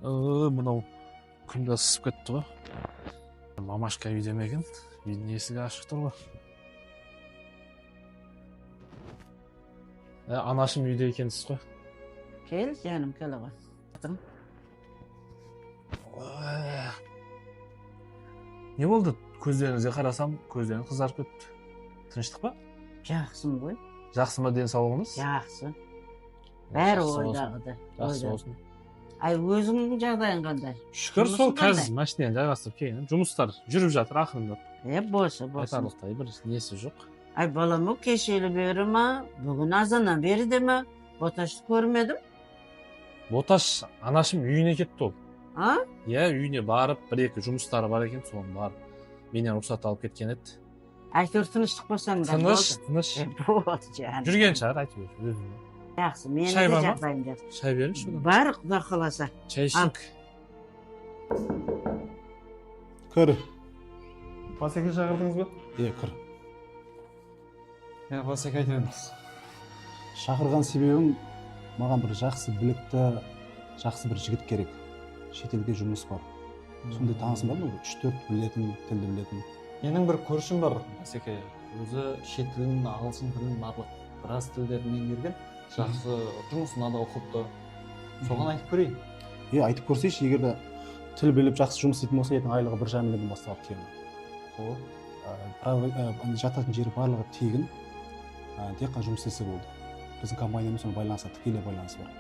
Мынау күнде ысып кетті ғой. Мамашка үйде ме екен? Үйдің есігі ашық тұр ғой. Анашым үйде екенсіз ғой. Кел, жаным, кел аға. Не болды? Көздеріңізге қарасам, көздерің қызарып кетті. Тыныштық па? Жақсым ғой. Жақсы ма денсаулығыңыз? Жақсы. Бәрі ойдағыды. Жақсы болсын. Ай, өзіңнің жағдайың қандай? Шүкір, сол қазір машинаны жайғастырып келген. Жұмыстар жүріп жатыр ақырындап. Болса. Айтарлықтай бір несі жоқ. Ай, баламы кешелі бері ма, бүгін азаннан бері де ма, Боташты көрмедім. Боташ анашым үйіне кетті ол. А? Иә, үйіне барып, бір-екі жұмыстары бар екен, соны барып менен рұқсат алып кеткен еді. Әйтеуір тыныштық болсаңдар. Тыныш. Болды, жаным. Жүрген шығар, әйтеуір өзіне. Жақсы, менің Шай де бар ма? жағдайым жақсы. Шай беріңізші. Бар, құда қаласа. Шай ішейік. Кір. Басеке шақырдыңыз ба? Кір. Басеке айтыңыз. Шақырған себебім, маған бір жақсы білікті, жақсы бір жігіт керек. Шетелге жұмыс бар. Сондай танысым бар ма? 3-4 білетін, тілді білетін. Менің бір көршім бар, Басеке. Өзі шет тілін, ағылшын тілін, барлық біраз тілдерін меңгерген. Жақсы жұмысына да оқыпты. Соған айтып көрейін. Айтып көрсейші, егер де тіл біліп жақсы жұмыс істейтін болса, ертең айлығы 1,5 миллионнан басталып келемін. Жататын жері барлығы тегін. Тек қана жұмыс істесе болды. Біздің компаниямен соны байланысты, тікелей байланысы бар.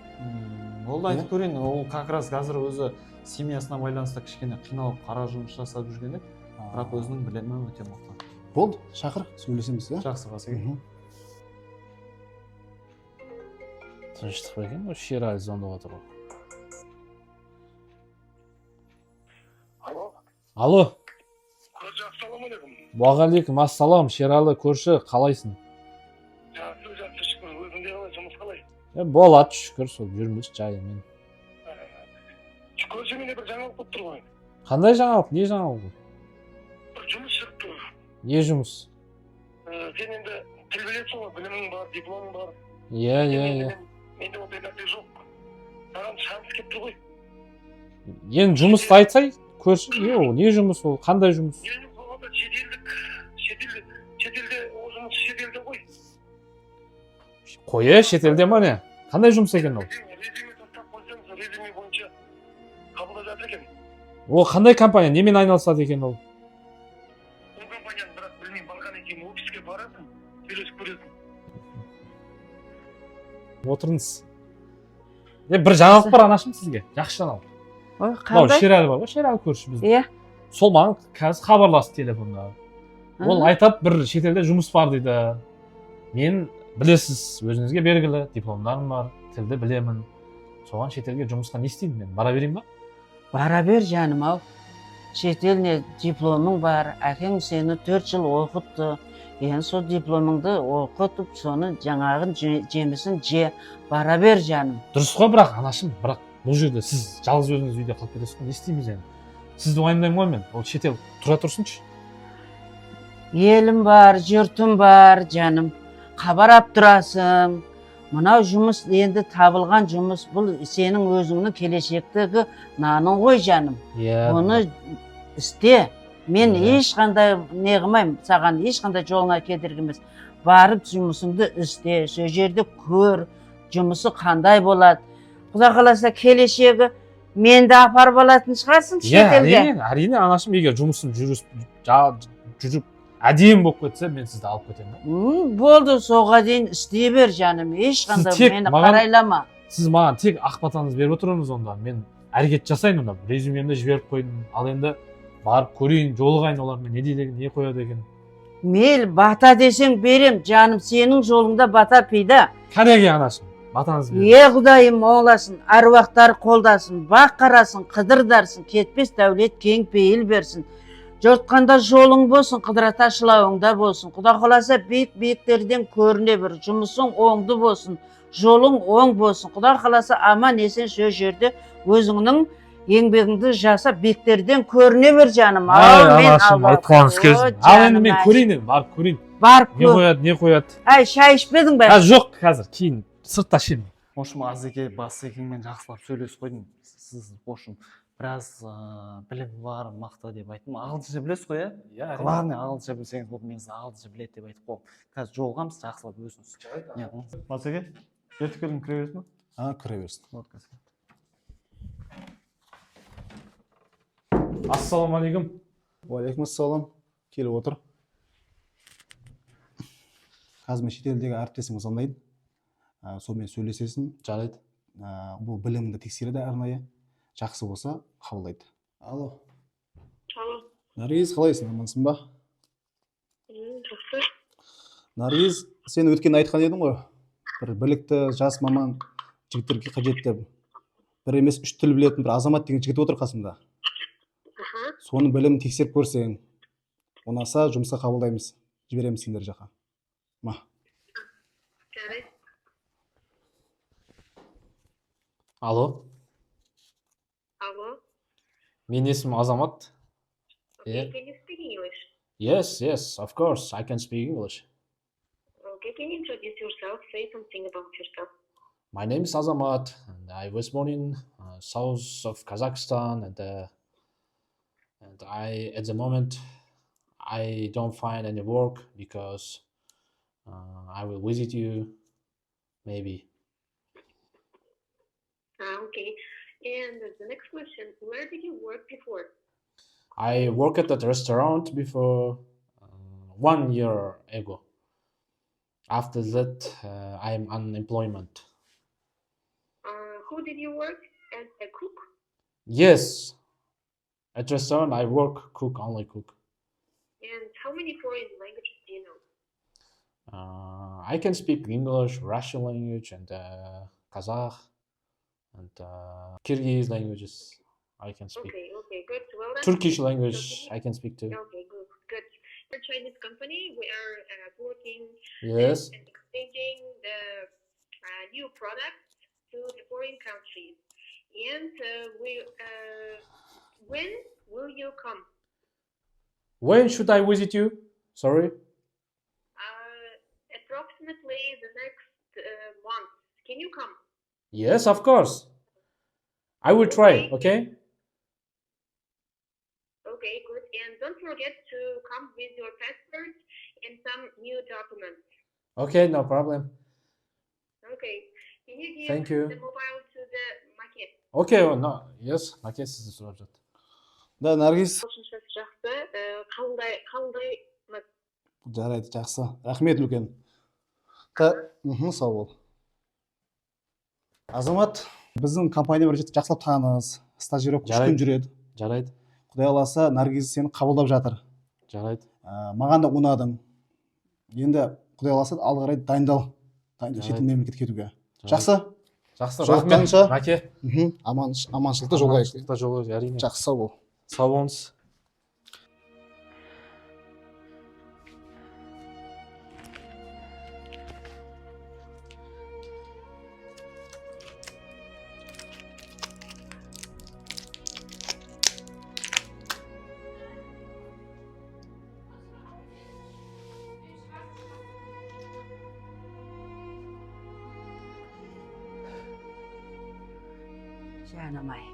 Ол айтып көрейін. Ол как раз қазір өзі семьясына байланысты кішкене қиналып қара жұмыс жасап жүрген еді. Бірақ өзінің білімі өте мықты. Болды, шақыр, сөйлесеміз, иә? Жақсы, Басеке. Тыныштық па екен, Шерали звондап отыр ғой. Алло. Көрші, ассалаумағалейкум. Уағалейкум ассалам, Шерали көрші, қалайсың? Жақсы, шүкір. Өзіңде қалай, жұмыс қалай? Болады, шүкір, сол жүрміз жайымен. Көрші менде бір жаңалық болып тұр ғой. Қандай жаңалық? Не жаңалық? Бір жұмыс шығып тұр. Не жұмыс? Сен енді тіл білесің ғой, білімің бар, дипломың бар. Иә. Менде ондай нәрсе жоқ. Саған шанс келіп тұр ғой. Енді жұмысты айтсай, көрші, не жұмыс ол? Қандай жұмыс? Не жұмыс болғанда шетелде, ол жұмыс шетелде ғой. Қойы, шетелде ма не? Қандай жұмыс екен ол? Резюме тастап қойсаңыз, резюме бойынша қабылдап жатыр екен. Ол қандай компания, немен айналысады екен ол? Ол компанияны бірақ білмеймін, барған екен, офиске барасың, сөйлесіп көресің. Отырыңыз. Бір жаңалық бар анашым сізге, жақсы жаңалық. Ой, Мынау қандай? Шерали бар ғой, Шерали көрші біздің. Иә. Сол маған қазір хабарласты телефонда. Ол айтады, бір шетелде жұмыс бар дейді. Мен білесіз, өзіңізге белгілі, дипломдарым бар, тілді білемін. Соған шетелге жұмысқа не істеймін мен? Бара берейін ба? Бара бер, жаным ау. Шетеліне дипломың бар, әкең сені 4 жыл оқытты. Енді сол дипломыңды оқытып, соны жаңағын жемісін же. Бара бер, жаным. Дұрыс қой, бірақ анашым, бірақ бұл жерде сіз жалғыз өзіңіз үйде қалып кетесіз ғой, не істейміз енді? Сізді уайымдаймын ғой мен, ол шетел тұра тұрсыншы. Елім бар, жұртым бар, жаным. Қабарап тұрасың. Мынау жұмыс, енді табылған жұмыс, бұл сенің өзіңнің келешектегі наның ғой, жаным. Оны істе. Мен ешқандай не қылмаймын, саған ешқандай жолыңа кедергі емес. Барып жұмысыңды істе, сол жерде көр, жұмысы қандай болады. Құда қаласа келешегі менді апарып алатын шығарсың шетелге. Әрине, анашым егер жұмысын жүріп әдейім болып кетсе, мен сізді алып кетемін. Болды, соға дейін істей бер, жаным. Ешқандай мені қарайлама. Сіз маған тек ақпатаңыз беріп отырыңыз онда. Мен әрекет жасайын онда. Резюмемді жіберіп қойдым. Ал енді барып көрейін, жолығайын олармен не дейді, не қояды екен. Мейл бата десең берем, жаным, сенің жолыңда бата пейда. Кәдеге анашым, батаңыз беріп. Құдайым оңласын, аруақтар қолдасын, бақ қарасын, қыдырдарсын, кетпес дәулет кең пейіл берсін. Жортқанда жолың болсын, қыдырата шылауыңда болсын. Құда қаласа биік-биіктерден көріне бір, жұмысың оңды болсын, жолың оң болсын. Құда қаласа аман есен сөз жерде өзіңнің еңбегіңді жасап биіктерден көріне бер, жаным. Анашым, айтқаныңыз келсін. Ал енді мен көрейін, барып көрейін. Барып көр. Не қояды? Әй, шай ішпедің бе? Жоқ, қазір, кейін сыртта ішемін. Ошым Азеке Басекеңмен жақсылап сөйлесіп қойдым. Сіз ошым біраз білімі бар, мақта деп айттым. Ағылшынша білесіз ғой, иә? иә Главное, ағылшынша білсеңіз болды, мен сізді ағылшынша біледі деп айтып қойдым. Қазір жолығамыз, жақсылап өзіңіз. Басеке, ертіп келдім, кіре бересің ба? Кіре берсін. ассалаумағалейкум. Уалейкумассалам. Келіп отыр. Қазір мен шетелдегі әріптесім звондайды. Сонымен сөйлесесің. жарайды. Бұл біліміңді тексереді арнайы. Жақсы болса, қабылдайды. Алло. Алло. Наргиз, қалайсың? Амансың ба? Жақсы. Наргиз, сен өткен айтқан едің ғой. Бір білікті жас маман жігіттерге қажет деп. Бір емес 3 тіл білетін бір Азамат деген жігіт отыр қасымда. Соның білімін тексеріп көрсең, ұнаса жұмысқа қабылдаймыз. Жібереміз сендер жаққа. Жарайды. Алло, Алло. менің есімім Азамат. Okay, can you speak English? Yes, of course, I can speak English. Okay, can you introduce yourself? Say something about yourself. My name is Azamat, and I was born in south of Kazakhstan, and I, at the moment, I don't find any work because I will visit you, maybe. Okay. And the next question, where did you work before? I worked at that restaurant before 1 year ago. After that, I am unemployment. Who did you work as a cook? Yes, at restaurant I work only cook. And how many foreign languages do you know? I can speak English, Russian language, and Kazakh, and Kyrgyz languages. I can speak. Okay, good. Well done. Turkish language I can speak too. Okay, good. We're a Chinese company. We are working Yes. and exchanging the new products to the foreign countries. And when will you come? When should I visit you? Sorry. Approximately the next month. Can you come? Yes, of course. I will try. Okay. Okay, good. And don't forget to come with your passport and some new documents. Okay, no problem. Okay. Can you give Thank you. the mobile to the maquette? Okay, no. Yes, maket sizi so'rab жатыр. Да, Наргиз. Ағылшыншасы жақсы. Қабылдаймыз. Жарайды, жақсы. Рахмет үлкен. Сау бол. Азамат, біздің компания бір жақсылап таныс, стажировка 3 күн жүреді. Жарайды. Құдай қаласа, Наргиз сені қабылдап жатыр. Жарайды. Маған да ұнадың. Енді Құдай қаласа алға қарай дайындал. Шетел мемлекетке кетуге. Жақсы? Жақсы, рахмет. Маке. Аманшылықта жолдайық. Әрине. Жақсы, сау бол. Сау болыңыз. Жаным ай.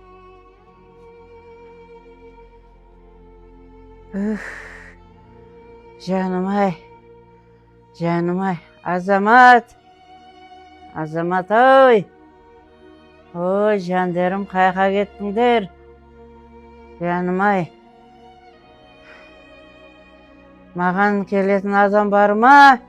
Жаным ай. Жаным ай. Азамат. Азамат ой. Ой, жандерім қайқа кеттіңдер. Жаным ай. Маған келетін адам бар ма?